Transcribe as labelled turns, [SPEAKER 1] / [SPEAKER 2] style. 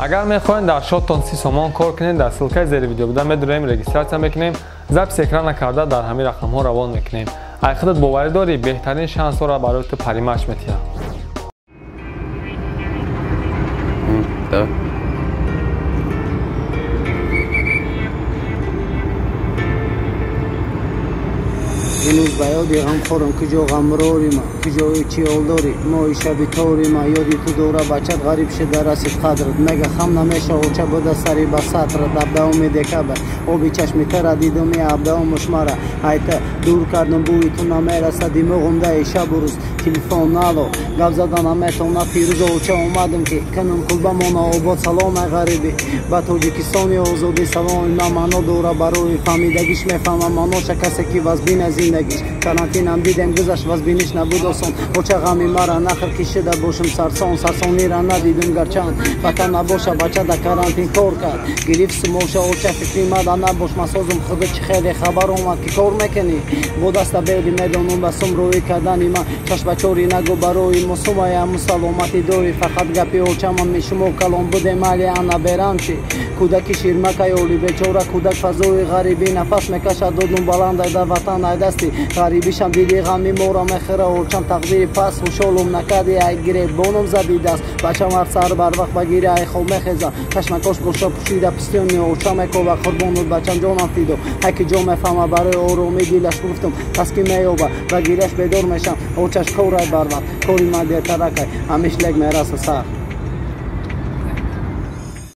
[SPEAKER 1] اگر میخواین در شاتتان 30 سومون کار کنین در سلکه زیر ویدیو بودن میدونیم رجیستراسیون میکنیم ضبط اکران کرده در همین رقم ها روان میکنیم اگه خودت باور داری بهترین شانس را برای تو پریمش میتیم
[SPEAKER 2] هنوز به یادی غم خورم کجا غمراری ما کجای چیال داری مای شبی تاری ما یادی تو دوره بچت غریب شده رسید قدرت مگه خم نمیشه و چه بوده سری به سطرت عبده امیده که به آبی چشمی تر دیدم عبده مشمره حیطه دور کردم بوی تو نمیرسه دیمغم ده شب و روز تلفن نالو گف زدن نمیتونه فیروز و چه اومدم که کنم کلبمانا آباد سلام غریبی به تاجیکستانی آزادی سلام نمانا دوره برای فهمیدگیش میفهمم مناشه کسی که وزبین زندگیش کرانتینم دیدم گذشت واز بینیش نبود آسان و چه غمی مرا نخل کشیده باشم سرسانی را ندیدم گرچند وطن نباشه بچه در کرانتین کار کرد گرفت سموشه و چه فکری مده نباش مسازم خودت چه خیلی خبر اومد که کار میکنی با دست بیلی میدانم بسم روی کردنی من چشم بچوری نگو برای مسومه سلامتی داری فقط گپی و چمن میشم و کلام بوده مالی انا برم چی کودکی شیرمکه یولی بیچاره کودک فضای غریبی نفس میکشد دودم بلند در وطن دستی غریبیشم دیدی غمی مورا مخره و چند تقدیر پس خوشحالم نکردی ای گیره بونم زدی دست بچم هر سر بر وقت بگیری ای خوب میخیزم کشمکاش گوشا پوشیده پستیونی و چمکو و قربانت بچم جانم فیدو هکی جا میفهمه برای آرومی دیلش گفتم تسکی میوبه و گیرش بیدار میشم و چشم کورای بر وقت کوری من دیترکه همیش لگ میرسه سر